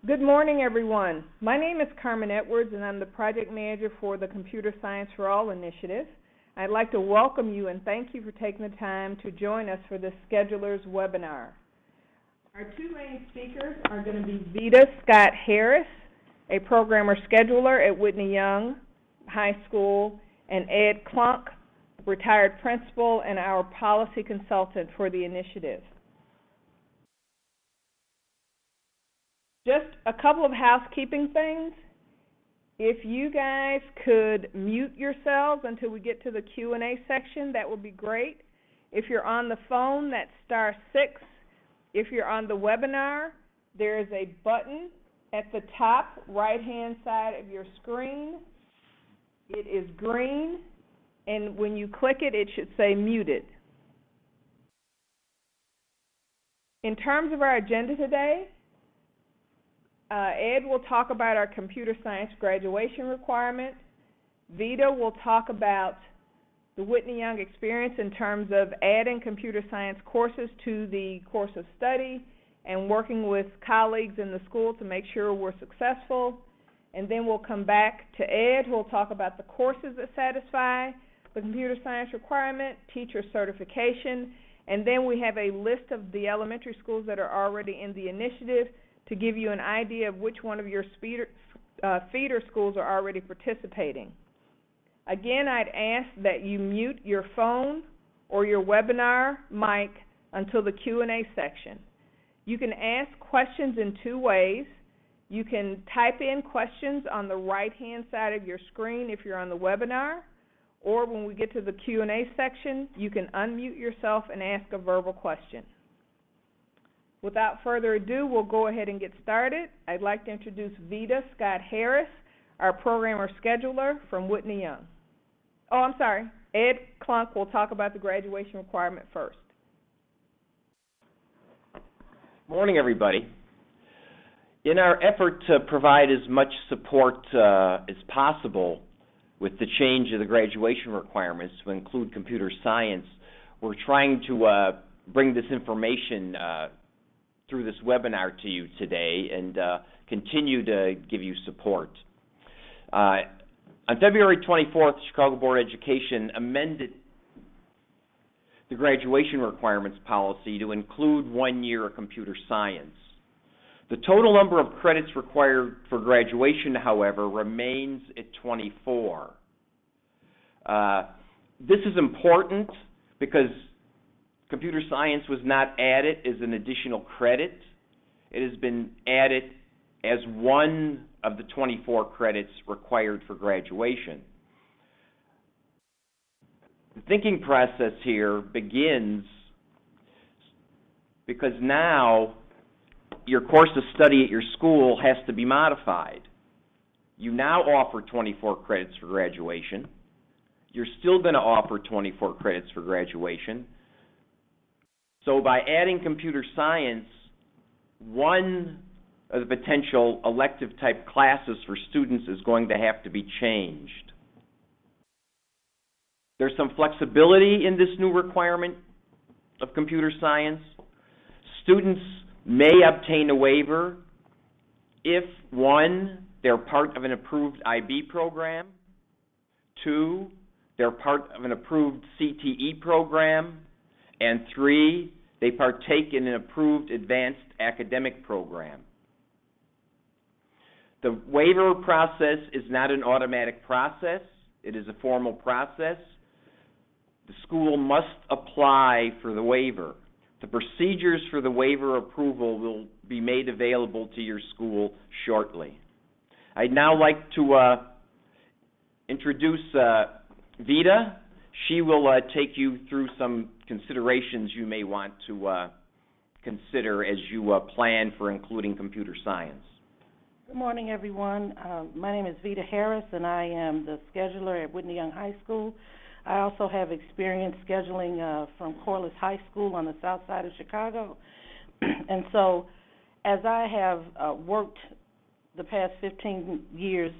Good morning, everyone. My name is Carmen Edwards, and I'm the project manager for the Computer Science for All initiative. I'd like to welcome you and thank you for taking the time to join us for this Schedulers webinar. Our two main speakers are going to be Vita Scott Harris, a programmer scheduler at Whitney Young High School, and Ed Klunk, retired principal and our policy consultant for the initiative. Just a couple of housekeeping things. If you guys could mute yourselves until we get to the Q&A section, that would be great. If you're on the phone, that's *6. If you're on the webinar, there is a button at the top right-hand side of your screen. It is green, and when you click it, it should say muted. In terms of our agenda today, Ed will talk about our computer science graduation requirement. Vita will talk about the Whitney Young experience in terms of adding computer science courses to the course of study and working with colleagues in the school to make sure we're successful. And then we'll come back to Ed, who will talk about the courses that satisfy the computer science requirement, teacher certification, and then we have a list of the elementary schools that are already in the initiative to give you an idea of which one of your feeder schools are already participating. Again, I'd ask that you mute your phone or your webinar mic until the Q&A section. You can ask questions in two ways. You can type in questions on the right-hand side of your screen if you're on the webinar, or when we get to the Q&A section, you can unmute yourself and ask a verbal question. Without further ado, we'll go ahead and get started. I'd like to introduce Vita Scott Harris, our programmer scheduler from Whitney Young. Oh, I'm sorry. Ed Klunk will talk about the graduation requirement first. Morning, everybody. In our effort to provide as much support as possible with the change of the graduation requirements to include computer science, we're trying to bring this information through this webinar to you today and continue to give you support. On February 24th, the Chicago Board of Education amended the graduation requirements policy to include 1 year of computer science. The total number of credits required for graduation, however, remains at 24. This is important because computer science was not added as an additional credit. It has been added as one of the 24 credits required for graduation. The thinking process here begins because now your course of study at your school has to be modified. You now offer 24 credits for graduation. You're still going to offer 24 credits for graduation. So by adding computer science, one of the potential elective type classes for students is going to have to be changed. There's some flexibility in this new requirement of computer science. Students may obtain a waiver if, 1, they're part of an approved IB program, 2, they're part of an approved CTE program, and 3, they partake in an approved advanced academic program. The waiver process is not an automatic process. It is a formal process. The school must apply for the waiver. The procedures for the waiver approval will be made available to your school shortly. I'd now like to introduce Vita. She will take you through some considerations you may want to consider as you plan for including computer science. Good morning, everyone. My name is Vita Harris, and I am the scheduler at Whitney Young High School. I also have experience scheduling from Corliss High School on the south side of Chicago. And so as I have worked the past 15 years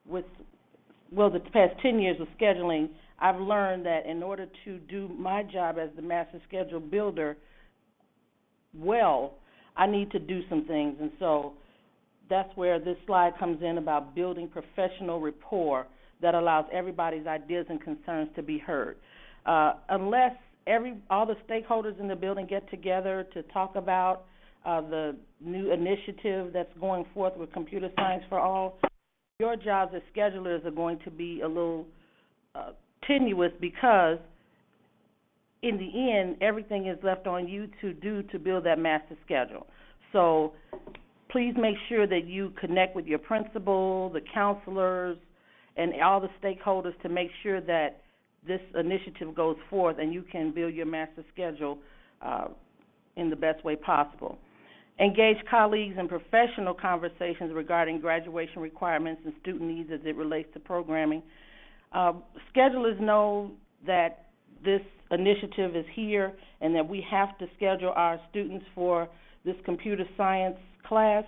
with, the past 10 years of scheduling, I've learned that in order to do my job as the master schedule builder well, I need to do some things. And so that's where this slide comes in about building professional rapport that allows everybody's ideas and concerns to be heard. Unless all the stakeholders in the building get together to talk about the new initiative that's going forth with Computer Science for All, your jobs as schedulers are going to be a little tenuous, because in the end, everything is left on you to do to build that master schedule. So please make sure that you connect with your principal, the counselors, and all the stakeholders to make sure that this initiative goes forth and you can build your master schedule in the best way possible. Engage colleagues in professional conversations regarding graduation requirements and student needs as it relates to programming. Schedulers know that this initiative is here and that we have to schedule our students for this computer science class.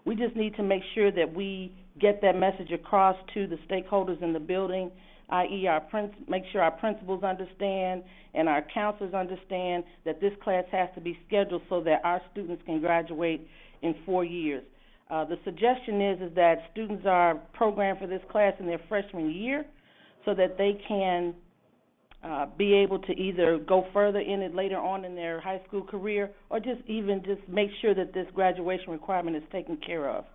We just need to make sure that we get that message across to the stakeholders in the building, i.e. make sure our principals understand and our counselors understand that this class has to be scheduled so that our students can graduate in 4 years. The suggestion is that students are programmed for this class in their freshman year so that they can be able to either go further in it later on in their high school career, or just make sure that this graduation requirement is taken care of.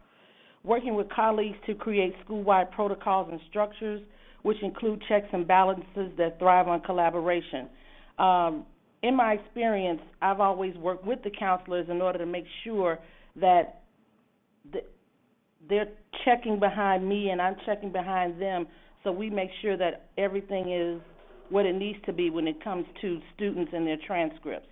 Working with colleagues to create school-wide protocols and structures, which include checks and balances that thrive on collaboration. In my experience, I've always worked with the counselors in order to make sure that they're checking behind me and I'm checking behind them, so we make sure that everything is what it needs to be when it comes to students and their transcripts.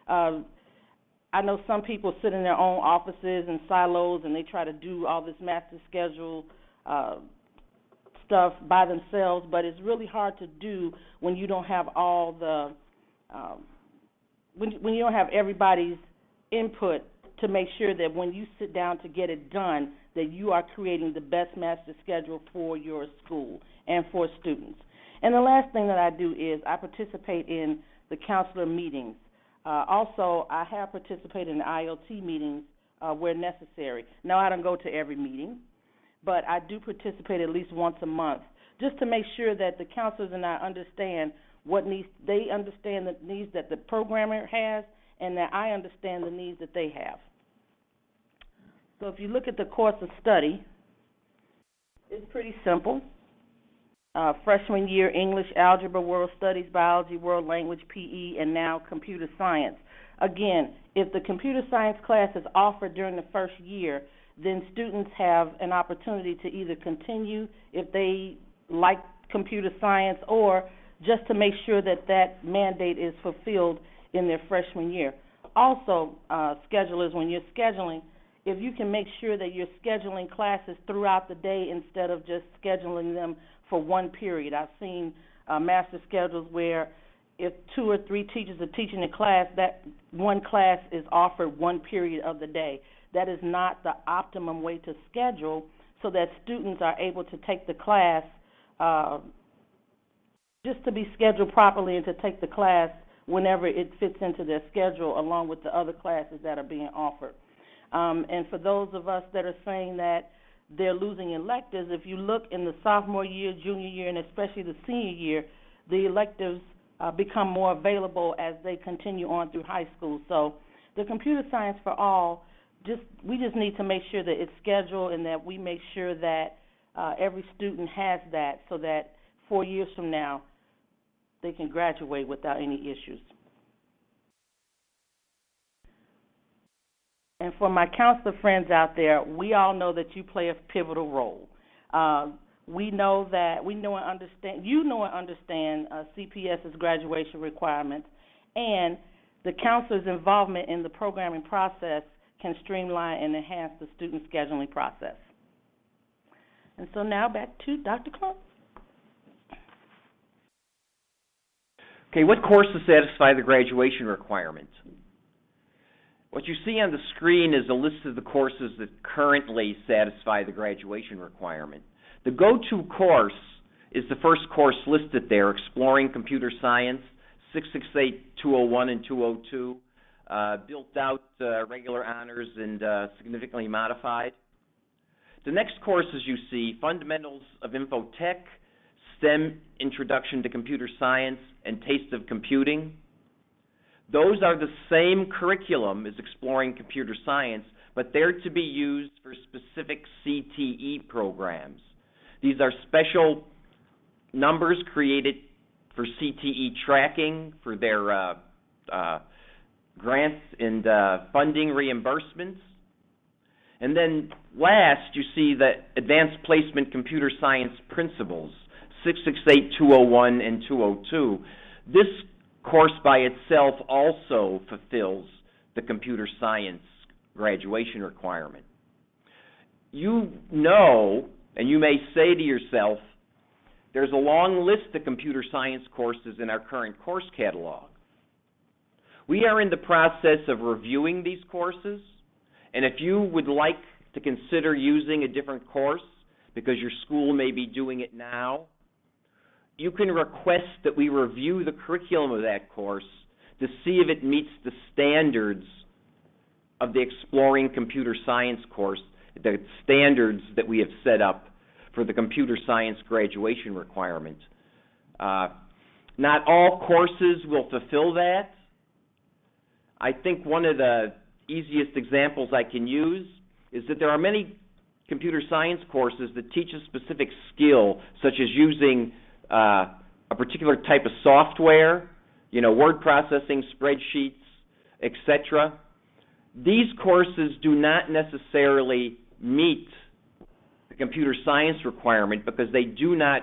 I know some people sit in their own offices and silos and they try to do all this master schedule stuff by themselves, but it's really hard to do when you don't have all the when you don't have everybody's input to make sure that when you sit down to get it done, that you are creating the best master schedule for your school and for students. And the last thing that I do is I participate in the counselor meetings. Also, I have participated in IoT meetings where necessary. Now, I don't go to every meeting, but I do participate at least once a month, just to make sure that the counselors and I understand what needs, they understand the needs that the programmer has, and that I understand the needs that they have. So if you look at the course of study, it's pretty simple. Freshman year, English, Algebra, World Studies, Biology, World Language, PE, and now Computer Science. Again, if the Computer Science class is offered during the first year, then students have an opportunity to either continue if they like Computer Science, or just to make sure that that mandate is fulfilled in their freshman year. Also, schedulers, when you're scheduling, if you can make sure that you're scheduling classes throughout the day instead of just scheduling them for one period. I've seen master schedules where if 2 or 3 teachers are teaching a class, that one class is offered one period of the day. That is not the optimum way to schedule, so that students are able to take the class just to be scheduled properly and to take the class whenever it fits into their schedule along with the other classes that are being offered. And for those of us that are saying that they're losing electives, if you look in the sophomore year, junior year, and especially the senior year, the electives become more available as they continue on through high school. So the Computer Science for All, we just need to make sure that it's scheduled and that we make sure that every student has that, so that 4 years from now they can graduate without any issues. And for my counselor friends out there, we all know that you play a pivotal role. We know and understand CPS's graduation requirements, and the counselor's involvement in the programming process can streamline and enhance the student scheduling process. And so now back to Dr. Clump. Okay, what courses satisfy the graduation requirements? What you see on the screen is a list of the courses that currently satisfy the graduation requirement. The go-to course is the first course listed there, Exploring Computer Science, 668, 201, and 202, built out regular honors and significantly modified. The next courses you see, Fundamentals of Infotech, STEM Introduction to Computer Science, and Taste of Computing. Those are the same curriculum as Exploring Computer Science, but they're to be used for specific CTE programs. These are special numbers created for CTE tracking, for their grants and funding reimbursements. And then last, you see the Advanced Placement Computer Science Principles, 668, 201, and 202. This course by itself also fulfills the computer science graduation requirement. You know, and you may say to yourself, there's a long list of computer science courses in our current course catalog. We are in the process of reviewing these courses, and if you would like to consider using a different course because your school may be doing it now, you can request that we review the curriculum of that course to see if it meets the standards of the Exploring Computer Science course, the standards that we have set up for the computer science graduation requirement. Not all courses will fulfill that. I think one of the easiest examples I can use is that there are many computer science courses that teach a specific skill, such as using a particular type of software, word processing, spreadsheets, etc. These courses do not necessarily meet the computer science requirement because they do not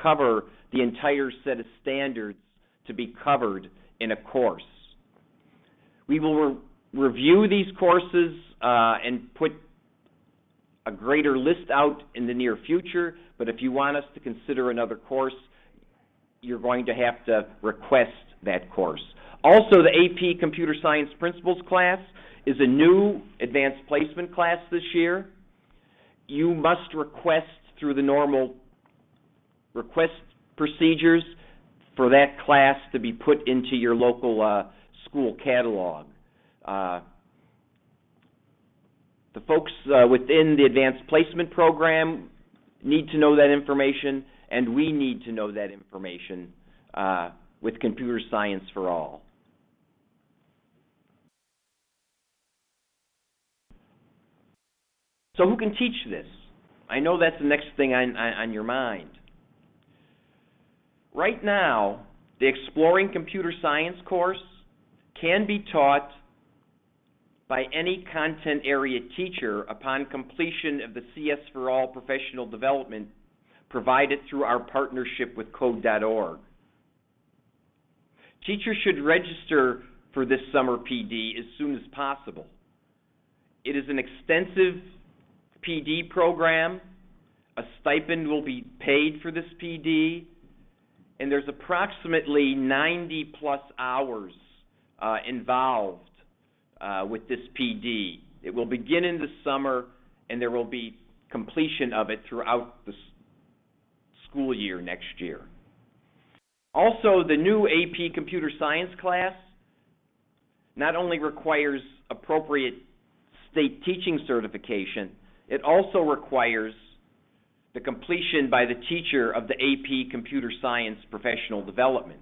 cover the entire set of standards to be covered in a course. We will review these courses and put a greater list out in the near future, but if you want us to consider another course, you're going to have to request that course. Also, the AP Computer Science Principles class is a new advanced placement class this year. You must request through the normal request procedures for that class to be put into your local school catalog. The folks within the advanced placement program need to know that information, and we need to know that information with Computer Science for All. So who can teach this? I know that's the next thing on your mind. Right now, the Exploring Computer Science course can be taught by any content area teacher upon completion of the CS4All professional development provided through our partnership with Code.org. Teachers should register for this summer PD as soon as possible. It is an extensive PD program. A stipend will be paid for this PD, and there's approximately 90 plus hours involved with this PD. It will begin in the summer, and there will be completion of it throughout the school year next year. Also, the new AP Computer Science class not only requires appropriate state teaching certification, it also requires the completion by the teacher of the AP Computer Science professional development.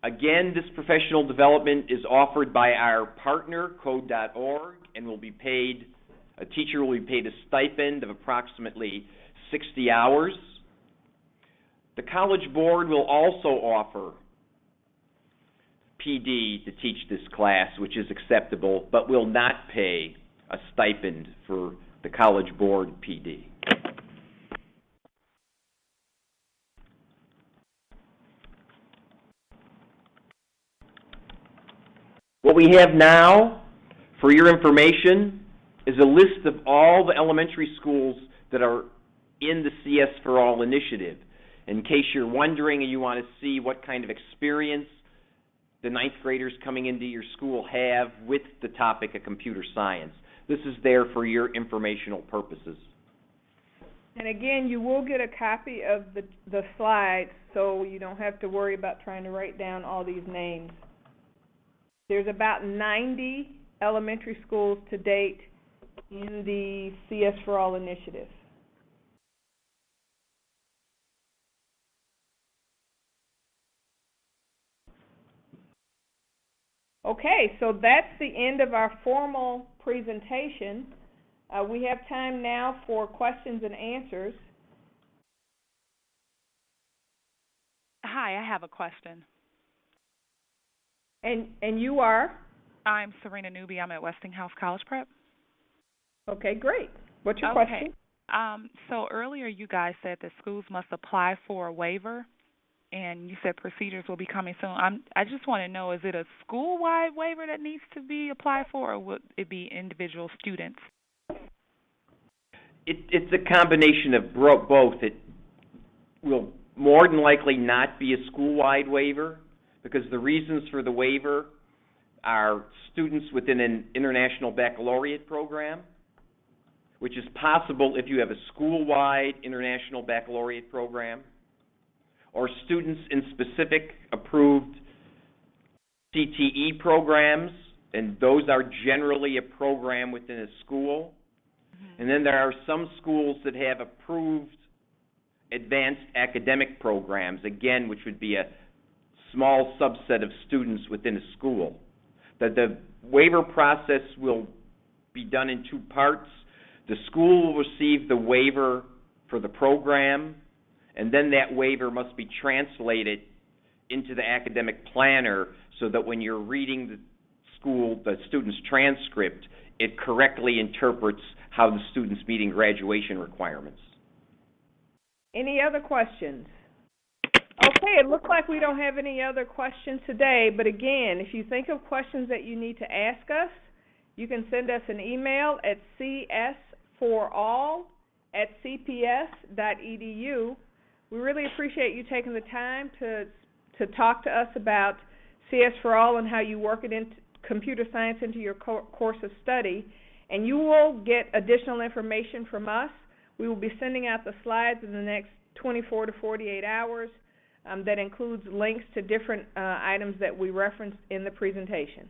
Again, this professional development is offered by our partner, Code.org, and a teacher will be paid a stipend of approximately 60 hours. The College Board will also offer PD to teach this class, which is acceptable, but will not pay a stipend for the College Board PD. What we have now, for your information, is a list of all the elementary schools that are in the CS4All initiative. In case you're wondering and you want to see what kind of experience the ninth graders coming into your school have with the topic of computer science. This is there for your informational purposes. And again, you will get a copy of the slides, so you don't have to worry about trying to write down all these names. There's about 90 elementary schools to date in the CS4All initiative? Okay, so that's the end of our formal presentation. We have time now for questions and answers. Hi, I have a question. And you are? I'm Serena Newby. I'm at Westinghouse College Prep. Okay, great. What's your Okay. question? So earlier you guys said that schools must apply for a waiver, and you said procedures will be coming soon. I just want to know, is it a school-wide waiver that needs to be applied for, or would it be individual students? It's a combination of both. It will more than likely not be a school-wide waiver, because the reasons for the waiver are students within an international baccalaureate program, which is possible if you have a school-wide international baccalaureate program, or students in specific approved CTE programs, and those are generally a program within a school. And then there are some schools that have approved advanced academic programs, again, which would be a small subset of students within a school. The waiver process will be done in two parts. The school will receive the waiver for the program, and then that waiver must be translated into the academic planner so that when you're reading the student's transcript, it correctly interprets how the student's meeting graduation requirements. Any other questions? Okay, it looks like we don't have any other questions today, but again, if you think of questions that you need to ask us, you can send us an email at cs4all@cps.edu. We really appreciate you taking the time to talk to us about CS4All and how you work it into computer science into your course of study. And you will get additional information from us. We will be sending out the slides in the next 24 to 48 hours. That includes links to different items that we referenced in the presentation.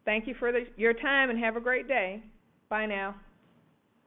Thank you for your time and have a great day. Bye now.